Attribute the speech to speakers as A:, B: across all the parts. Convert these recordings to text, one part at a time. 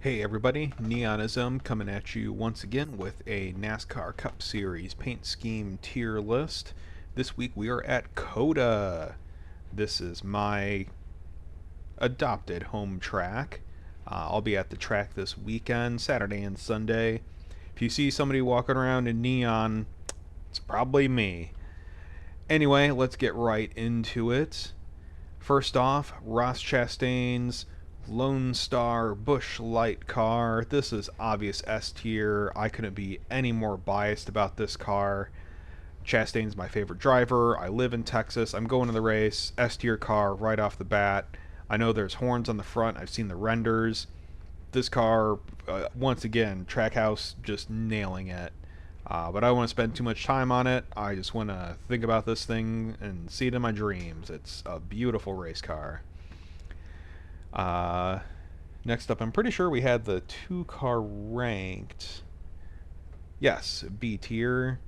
A: Hey everybody, Neonism coming at you once again with a NASCAR Cup Series paint scheme tier list. This week we are at COTA. This is my adopted home track. I'll be at the track this weekend, Saturday and Sunday. If you see somebody walking around in neon, it's probably me. Anyway, let's get right into it. First off, Ross Chastain's Lone Star Busch Light car. This is obvious S tier. I couldn't be any more biased about this car. Chastain's my favorite driver. I live in Texas. I'm going to the race. S tier car right off the bat. I know there's horns on the front. I've seen the renders. This car, once again, Trackhouse just nailing it. But I don't want to spend too much time on it. I just want to think about this thing and see it in my dreams. It's a beautiful race car. Next up, I'm pretty sure we had the two car ranked. Yes, B tier.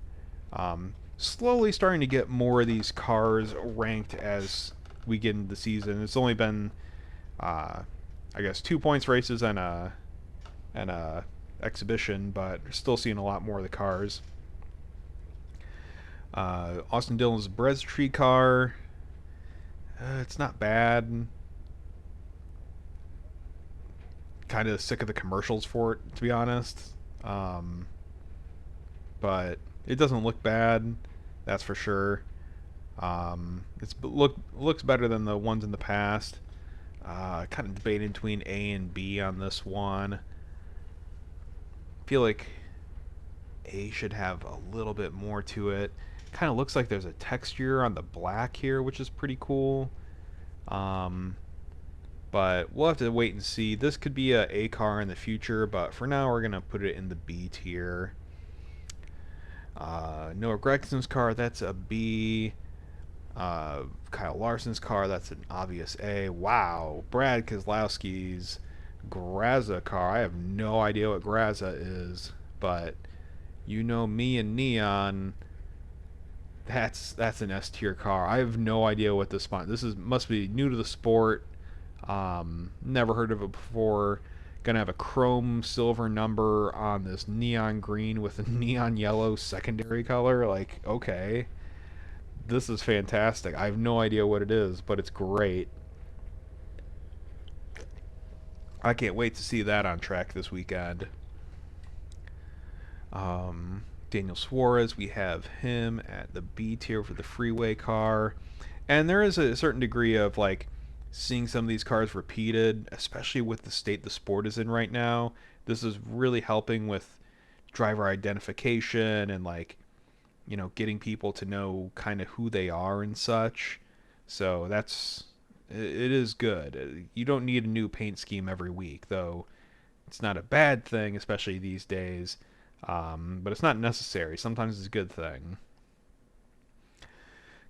A: Slowly starting to get more of these cars ranked as we get into the season. It's only been, I guess, 2 points races and a exhibition, but still seeing a lot more of the cars. Austin Dillon's Brez Tree car. It's not bad. Kind of sick of the commercials for it, to be honest. But it doesn't look bad, that's for sure. Looks better than the ones in the past. Kind of debating between A and B on this one. Feel like A should have a little bit more to it. Kind of looks like there's a texture on the black here, which is pretty cool. But we'll have to wait and see. This could be a A car in the future, but for now we're going to put it in the B tier. Noah Gregson's car, that's a B. Kyle Larson's car, that's an obvious A. Wow. Brad Keselowski's Graza car. I have no idea what Graza is, but you know me and Neon. That's an S tier car. I have no idea what this spot. Must be new to the sport. Never heard of it before. Gonna have a chrome silver number on this neon green with a neon yellow secondary color. Like, okay, this is fantastic. I have no idea what it is, but it's great. I can't wait to see that on track this weekend. Daniel Suarez, we have him at the B tier for the freeway car. And there is a certain degree of, like, seeing some of these cars repeated, especially with the state the sport is in right now. This is really helping with driver identification and, like, you know, getting people to know kind of who they are and such. So it is good. You don't need a new paint scheme every week, though. It's not a bad thing, especially these days. But it's not necessary. Sometimes it's a good thing.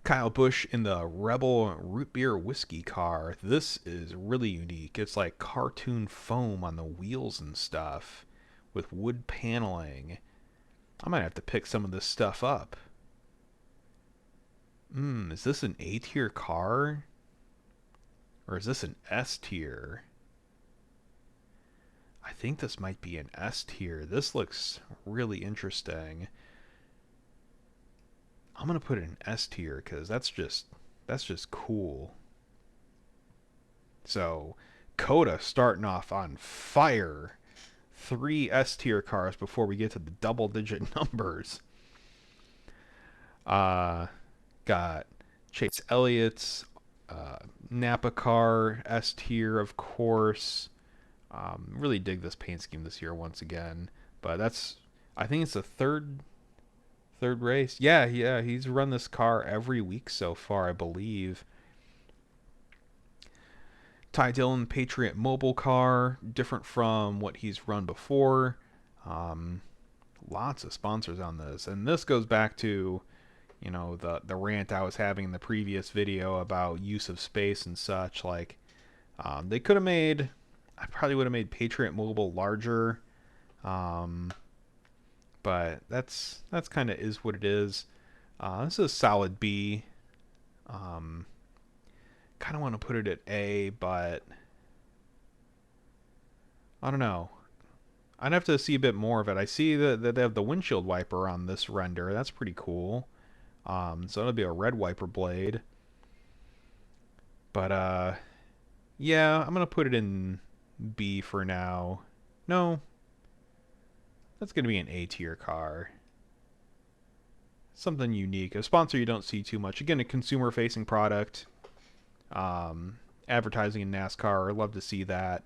A: Kyle Busch in the Rebel Root Beer Whiskey car. This is really unique. It's like cartoon foam on the wheels and stuff with wood paneling. I might have to pick some of this stuff up. Is this an A tier car? Or is this an S tier? I think this might be an S tier. This looks really interesting. I'm gonna put it in S tier because that's just cool. So, COTA starting off on fire. 3 S tier cars before we get to the double digit numbers. Got Chase Elliott's Napa car, S tier, of course. Really dig this paint scheme this year once again. But I think it's the third race. Yeah, he's run this car every week so far, I believe. Ty Dillon Patriot Mobile car, different from what he's run before. Lots of sponsors on this, and this goes back to, you know, the rant I was having in the previous video about use of space and such. Like, they could have made, I probably would have made Patriot Mobile larger. But that's kind of is what it is. This is a solid B. Kind of want to put it at A, but I don't know. I'd have to see a bit more of it. I see that they have the windshield wiper on this render. That's pretty cool. So it'll be a red wiper blade. But yeah, I'm gonna put it in B for now. No, that's gonna be an A tier car. Something unique, a sponsor you don't see too much. Again, a consumer-facing product. Advertising in NASCAR, I'd love to see that,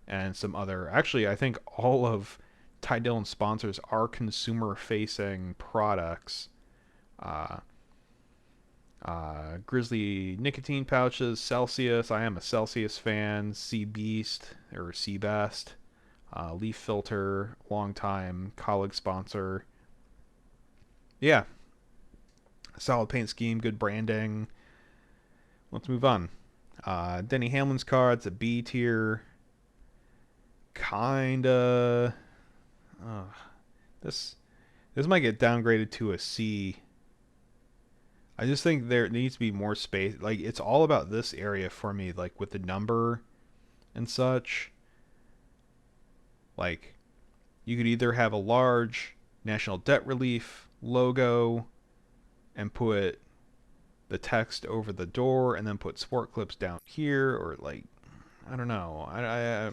A: and some other. Actually, I think all of Ty Dillon's sponsors are consumer-facing products. Uh, Grizzly nicotine pouches, Celsius. I am a Celsius fan. Sea Beast or Sea Best. Leaf Filter, longtime colleague sponsor. Yeah, solid paint scheme, good branding. Let's move on. Denny Hamlin's car, it's a B tier. Kinda. Uh, this this might get downgraded to a C. I just think there needs to be more space. Like, it's all about this area for me, like with the number and such. Like, you could either have a large national debt relief logo and put the text over the door and then put sport clips down here, or like, I don't know. I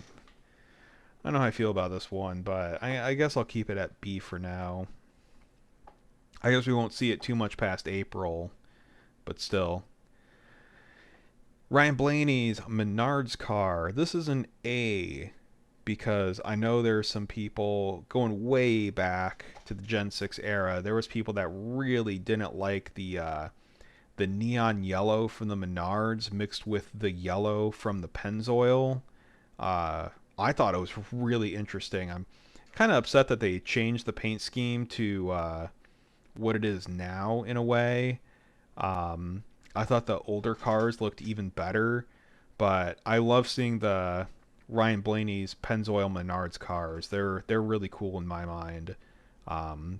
A: don't know how I feel about this one, but I guess I'll keep it at B for now. I guess we won't see it too much past April, but still. Ryan Blaney's Menards car. This is an A because I know there's some people going way back to the Gen 6 era. There was people that really didn't like the neon yellow from the Menards mixed with the yellow from the Pennzoil. I thought it was really interesting. I'm kind of upset that they changed the paint scheme to what it is now in a way. I thought the older cars looked even better, but I love seeing the Ryan Blaney's Pennzoil Menards cars. They're really cool in my mind,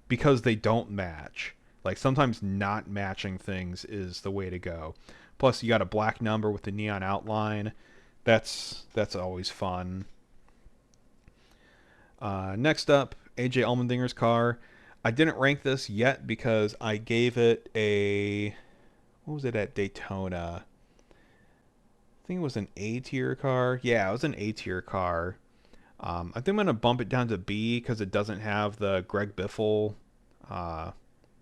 A: because they don't match. Like, sometimes not matching things is the way to go. Plus, you got a black number with the neon outline. That's always fun. Next up, AJ Allmendinger's car. I didn't rank this yet because I gave it a... What was it at Daytona? I think it was an A tier car. Yeah, it was an A tier car. I think I'm going to bump it down to B because it doesn't have the Greg Biffle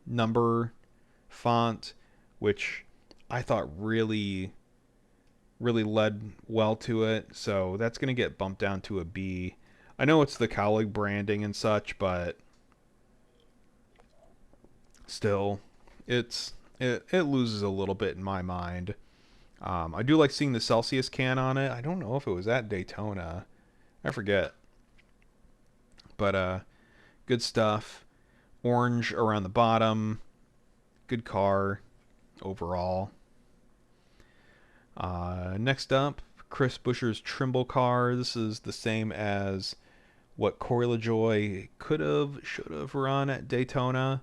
A: number font, which I thought really led well to it. So that's going to get bumped down to a B. I know it's the colleague branding and such, but still, it loses a little bit in my mind. I do like seeing the Celsius can on it. I don't know if it was at Daytona. I forget. But good stuff. Orange around the bottom. Good car overall. Next up, Chris Buescher's Trimble car. This is the same as what Corey LaJoie could have, should have run at Daytona.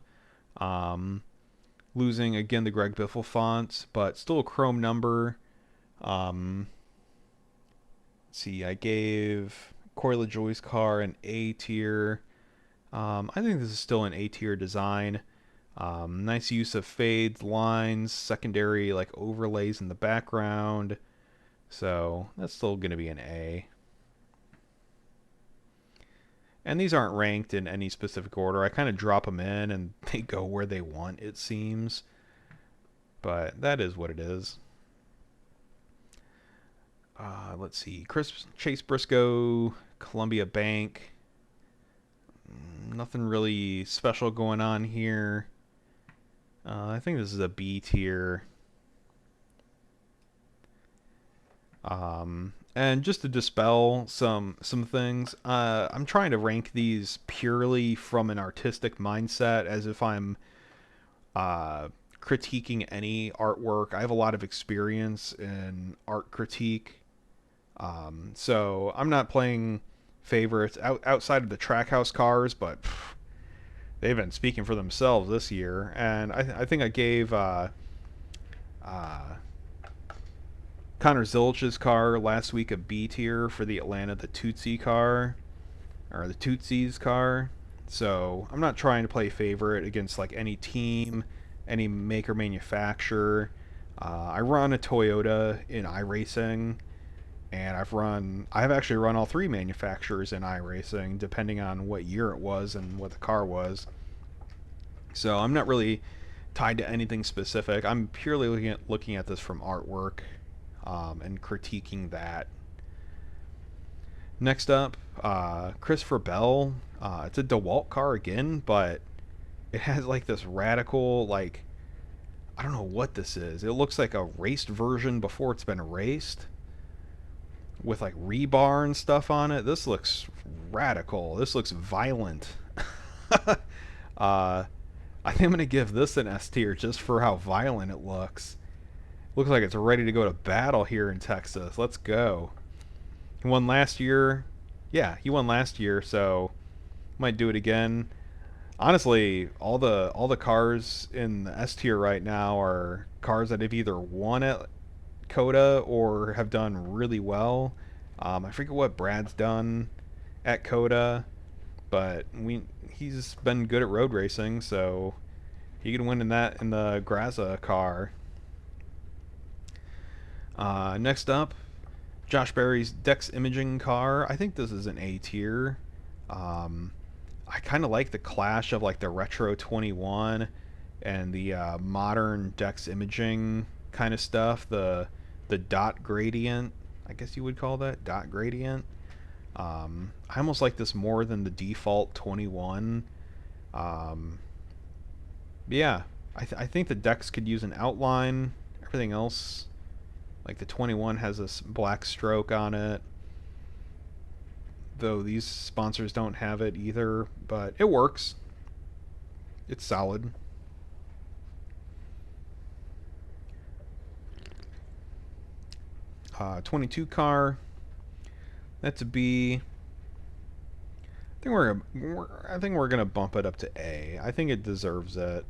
A: Losing again the Greg Biffle font, but still a chrome number. Let's see, I gave Corey LaJoie's car an A tier. I think this is still an A tier design. Nice use of fades, lines, secondary like overlays in the background. So that's still going to be an A. And these aren't ranked in any specific order. I kind of drop them in and they go where they want, it seems. But that is what it is. Let's see. Chase Briscoe, Columbia Bank. Nothing really special going on here. I think this is a B tier. And just to dispel some things, I'm trying to rank these purely from an artistic mindset, as if I'm critiquing any artwork. I have a lot of experience in art critique, so I'm not playing favorites outside of the Trackhouse cars, but they've been speaking for themselves this year. And I think I gave Connor Zilich's car last week a B tier for the Atlanta, the Tootsie car. or the Tootsie's car. So I'm not trying to play favorite against like any team, any maker manufacturer. I run a Toyota in iRacing, and I've actually run all three manufacturers in iRacing, depending on what year it was and what the car was. So I'm not really tied to anything specific. I'm purely looking at this from artwork, and critiquing that. Next up, Christopher Bell. It's a DeWalt car again, but it has like this radical, like, I don't know what this is. It looks like a raced version before it's been raced, with like rebar and stuff on it. This looks radical. This looks violent. I think I'm gonna give this an S tier just for how violent it looks. Looks like it's ready to go to battle here in Texas. Let's go. He won last year. Yeah, he won last year, so might do it again. Honestly, all the cars in the S tier right now are cars that have either won at COTA or have done really well. I forget what Brad's done at COTA, but he's been good at road racing, so he could win in the Graza car. Next up, Josh Berry's Dex Imaging car. I think this is an A tier. I kind of like the clash of like the Retro 21 and the modern Dex Imaging kind of stuff. The dot gradient, I guess you would call that dot gradient. I almost like this more than the default 21. Yeah, I think the Dex could use an outline. Everything else, like the 21 has this black stroke on it, though these sponsors don't have it either, but it works. It's solid. 22 car. That's a B. I think we're gonna bump it up to A. I think it deserves it.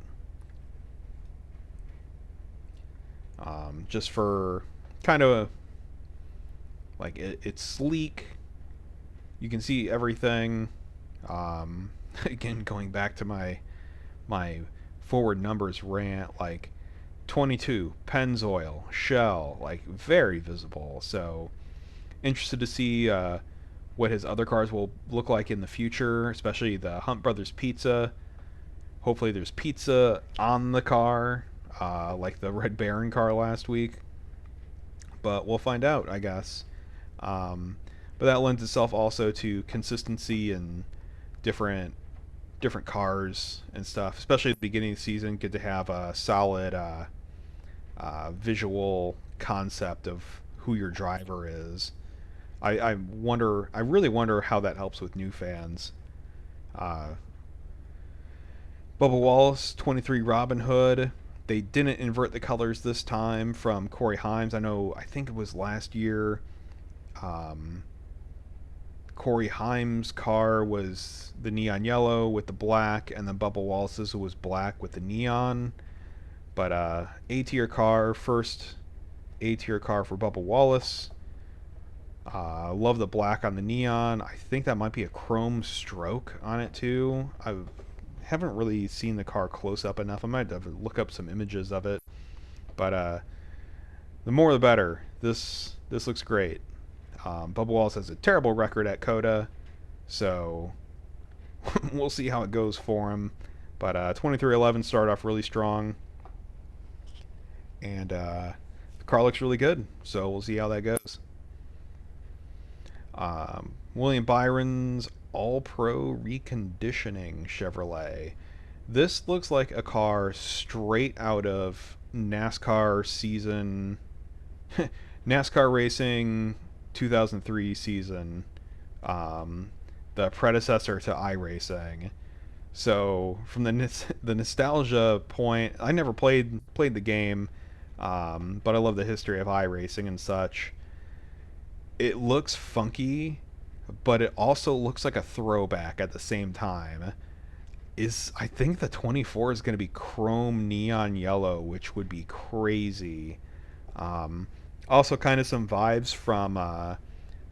A: Just for kind of like it's sleek. You can see everything. Again, going back to my forward numbers rant, like 22 Pennzoil shell, like very visible. So interested to see what his other cars will look like in the future, especially the Hunt Brothers pizza. Hopefully there's pizza on the car, like the Red Baron car last week. But we'll find out, I guess. But that lends itself also to consistency and different cars and stuff. Especially at the beginning of the season, good to have a solid visual concept of who your driver is. I really wonder how that helps with new fans. Bubba Wallace, 23 Robin Hood. They didn't invert the colors this time from Corey Himes. I think it was last year. Corey Himes' car was the neon yellow with the black, and then Bubba Wallace's was black with the neon. But A tier car, first A tier car for Bubba Wallace. Love the black on the neon. I think that might be a chrome stroke on it too. I haven't really seen the car close up enough. I might have to look up some images of it. But the more the better. This looks great. Bubba Wallace has a terrible record at COTA, so we'll see how it goes for him. But 2311 started off really strong, and the car looks really good, so we'll see how that goes. William Byron's All-Pro Reconditioning Chevrolet. This looks like a car straight out of NASCAR season, NASCAR Racing 2003 season, the predecessor to iRacing. So from the nostalgia point, I never played the game, but I love the history of iRacing and such. It looks funky, but it also looks like a throwback at the same time. I think the 24 is going to be chrome neon yellow, which would be crazy. Also kind of some vibes from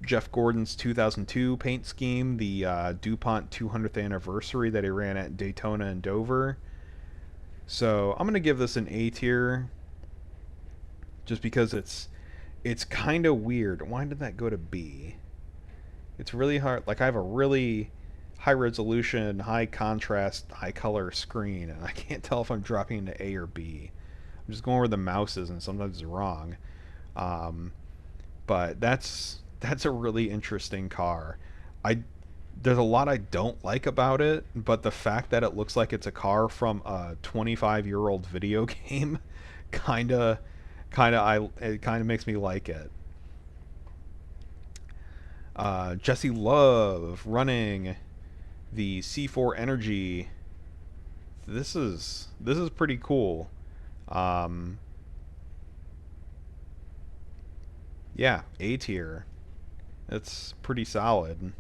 A: Jeff Gordon's 2002 paint scheme, the DuPont 200th anniversary that he ran at Daytona and Dover. So I'm gonna give this an A tier, just because it's kind of weird. Why did that go to B? It's really hard. Like, I have a really high resolution, high contrast, high color screen, and I can't tell if I'm dropping into A or B. I'm just going where the mouse is, and sometimes it's wrong. Um, but that's a really interesting car. I There's a lot I don't like about it, but the fact that it looks like it's a car from a 25-year-old video game kind of it kind of makes me like it. Jesse Love running the C4 Energy. This is pretty cool. Um, yeah, A tier. It's pretty solid.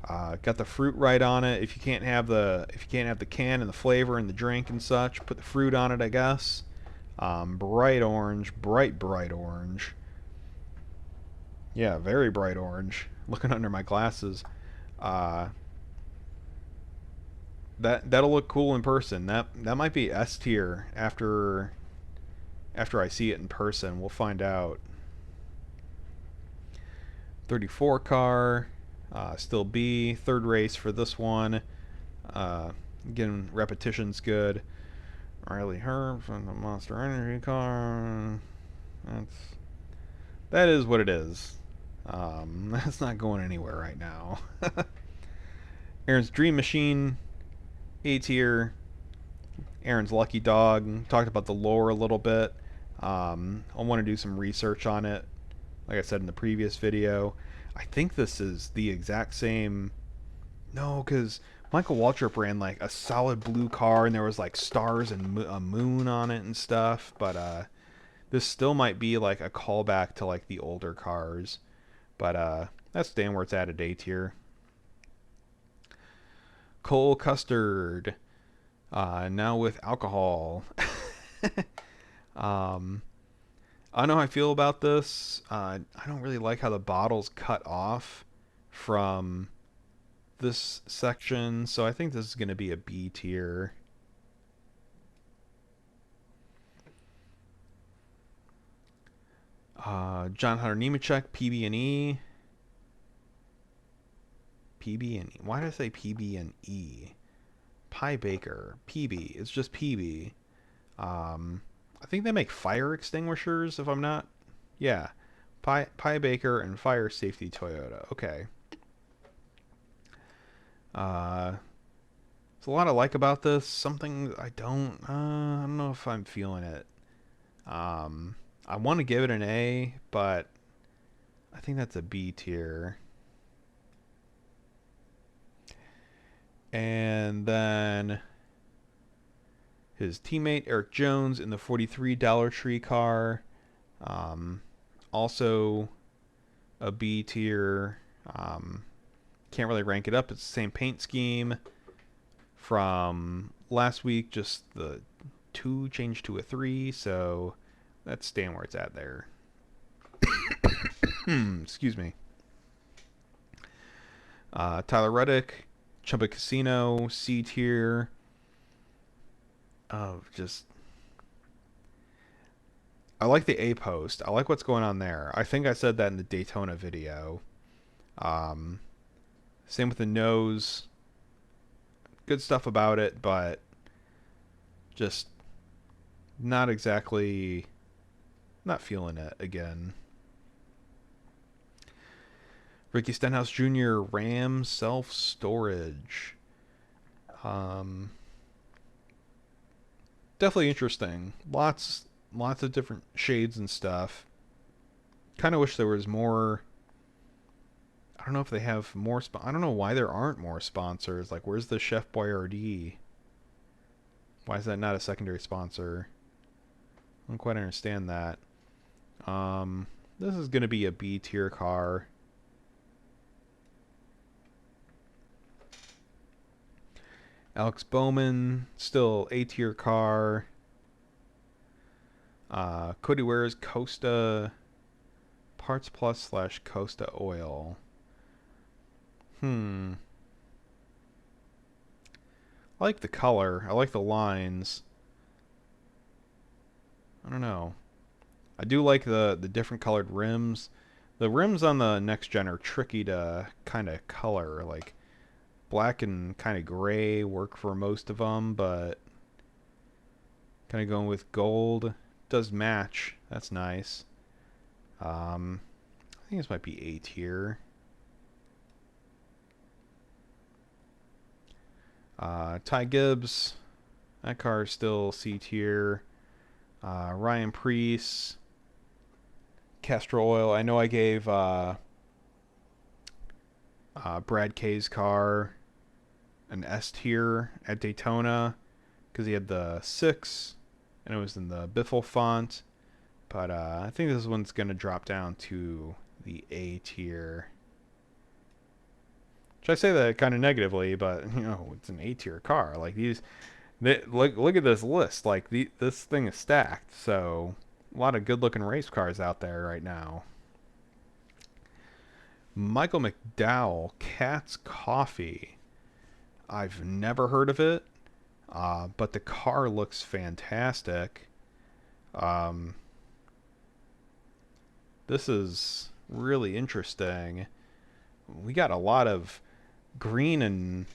A: Got the fruit right on it. If you can't have the can and the flavor and the drink and such, put the fruit on it, I guess. Bright orange, bright orange. Yeah, very bright orange. Looking under my glasses, uh, that'll look cool in person. That might be S tier after I see it in person. We'll find out. 34 car, still B. Third race for this one. Uh, Again, repetition's good. Riley Herb from the Monster Energy car. That is what it is. That's not going anywhere right now. Aaron's Dream Machine, A tier. Aaron's Lucky Dog. Talked about the lore a little bit. I want to do some research on it. Like I said in the previous video, I think this is the exact same. No, because Michael Waltrip ran like a solid blue car, and there was like stars and a moon on it and stuff. But this still might be like a callback to like the older cars. But that's staying where it's at A tier. Cole Custard, now with alcohol. um, I don't know how I feel about this. I don't really like how the bottle's cut off from this section, so I think this is going to be a B tier. John Hunter Nemechek, PB&E. PB&E. Why did I say PB&E? Pie Baker. PB. It's just PB. I think they make fire extinguishers, if I'm not. Yeah. Pie Baker and Fire Safety Toyota. Okay. There's a lot I like about this. Something I don't know if I'm feeling it. I want to give it an A, but I think that's a B tier. And then his teammate Eric Jones in the 43 Dollar Tree car. Also a B tier. Can't really rank it up. It's the same paint scheme from last week, just the 2 changed to a 3, so that's staying where it's at there. Excuse me. Tyler Reddick, Chumba Casino, C tier. Just I like the A post. I like what's going on there. I think I said that in the Daytona video. Same with the nose. Good stuff about it, but just not exactly, not feeling it again. Ricky Stenhouse Jr. RAM self storage. Definitely interesting. Lots of different shades and stuff. Kind of wish there was more. I don't know if they have more. I don't know why there aren't more sponsors. Like, where's the Chef Boyardee? Why is that not a secondary sponsor? I don't quite understand that. This is going to be a B tier car. Alex Bowman, still A tier car. Cody Ware's Costa Parts Plus slash Costa Oil. I like the color. I like the lines. I don't know. I do like the different colored rims. The rims on the next gen are tricky to kind of color. Like black and kind of gray work for most of them, but kind of going with gold does match. That's nice. I think this might be A tier. Ty Gibbs, that car is still C tier. Ryan Prix, Castor Oil. I know I gave Brad K's car an S tier at Daytona because he had the 6 and it was in the Biffle font. But I think this one's going to drop down to the A tier. Which I say that kind of negatively, but you know, it's an A tier car. Like look at this list. Like this thing is stacked. So a lot of good looking race cars out there right now. Michael McDowell, Cat's Coffee. I've never heard of it, but the car looks fantastic. This is really interesting. We got a lot of green and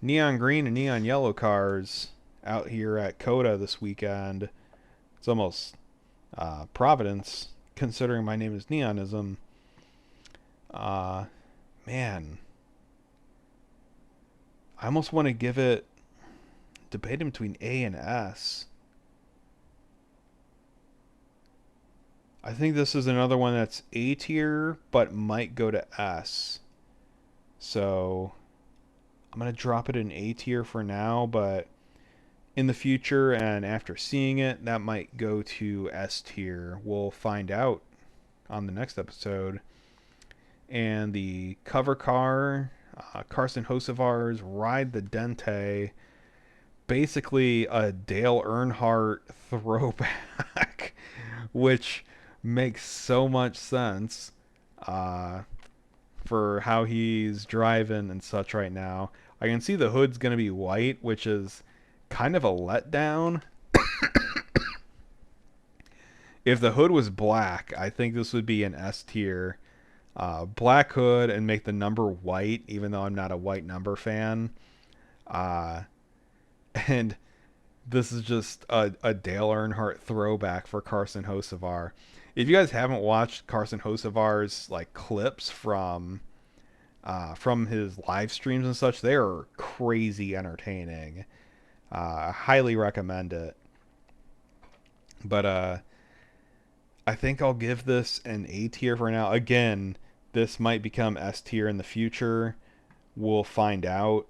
A: neon yellow cars out here at COTA this weekend. It's almost Providence, considering my name is Neonism. Man, I almost want to give it debating between A and S. I think this is another one that's A tier, but might go to S. So I'm going to drop it in A tier for now, but in the future and after seeing it, that might go to S tier. We'll find out on the next episode. And the cover car, Carson Hocevar's Ride the Dente, basically a Dale Earnhardt throwback, which makes so much sense for how he's driving and such right now. I can see the hood's going to be white, which is kind of a letdown. If the hood was black, I think this would be an S tier. Black hood and make the number white, even though I'm not a white number fan. And this is just a Dale Earnhardt throwback for Carson Hocevar. If you guys haven't watched Carson Hocevar's like clips from his live streams and such, they are crazy entertaining. I highly recommend it. But I think I'll give this an A tier for now. Again, this might become S tier in the future. We'll find out.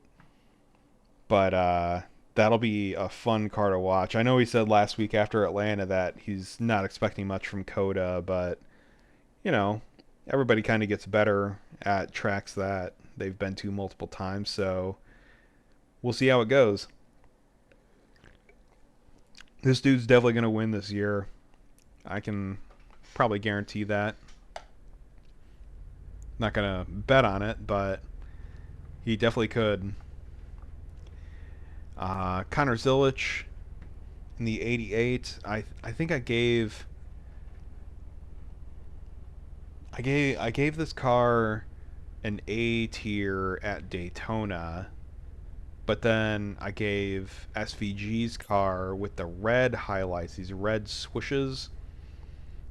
A: But that'll be a fun car to watch. I know he said last week after Atlanta that he's not expecting much from COTA, but you know, everybody kind of gets better at tracks that they've been to multiple times, so we'll see how it goes. This dude's definitely going to win this year. I can probably guarantee that. Not going to bet on it, but he definitely could. Connor Zilich in the 88. I think I gave this car an A tier at Daytona, but then I gave SVG's car with the red highlights, these red swooshes,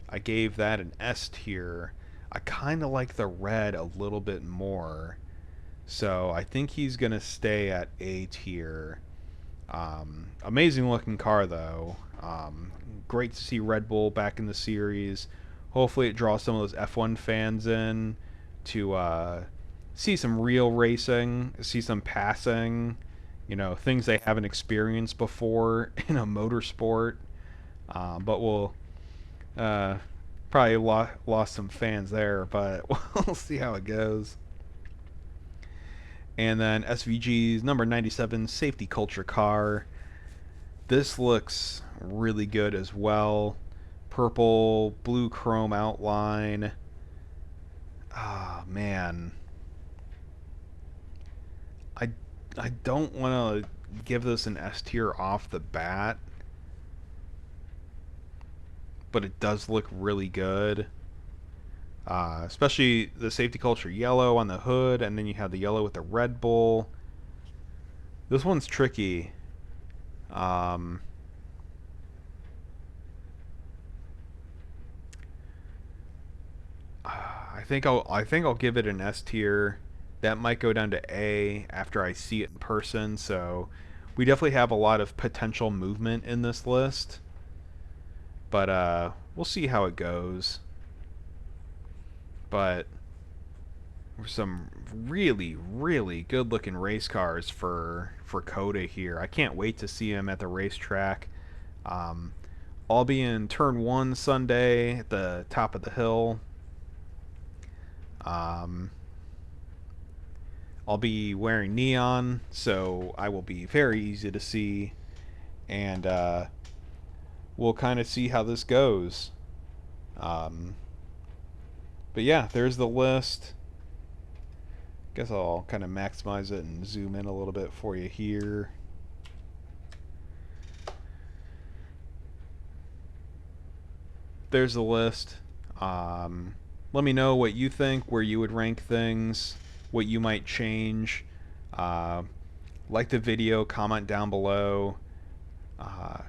A: I gave that an S tier. I kind of like the red a little bit more, so I think he's gonna stay at A tier. Amazing looking car though. Great to see Red Bull back in the series. Hopefully it draws some of those F1 fans in to see some real racing, see some passing, you know, things they haven't experienced before in a motorsport. But we'll probably lost some fans there, but we'll see how it goes. And then SVG's number 97 safety culture car. This looks really good as well. Purple, blue chrome outline. Ah, man. I I don't want to give this an S tier off the bat, but it does look really good. Especially the safety culture yellow on the hood, and then you have the yellow with the Red Bull. This one's tricky. Um, I think I'll give it an S tier. That might go down to A after I see it in person. So we definitely have a lot of potential movement in this list, but we'll see how it goes. But some really really good looking race cars for COTA here. I can't wait to see them at the racetrack. Um, I'll be in turn 1 Sunday at the top of the hill. Um, I'll be wearing neon, so I will be very easy to see, and we'll kind of see how this goes. Um, but yeah, there's the list. Guess I'll kind of maximize it and zoom in a little bit for you here. There's the list. Let me know what you think, where you would rank things, what you might change. Uh, like the video, comment down below. Uh,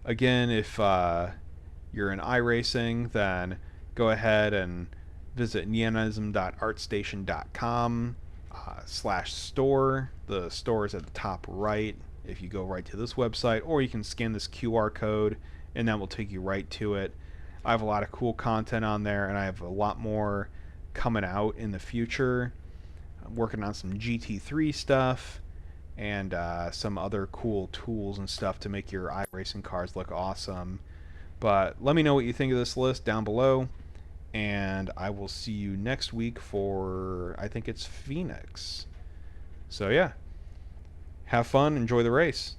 A: Again, if you're in iRacing, then go ahead and visit neonism.artstation.com /store. The store is at the top right if you go right to this website, or you can scan this QR code and that will take you right to it. I have a lot of cool content on there, and I have a lot more coming out in the future. I'm working on some GT3 stuff and some other cool tools and stuff to make your iRacing cars look awesome. But let me know what you think of this list down below, and I will see you next week for, I think it's Phoenix. So yeah, have fun, enjoy the race.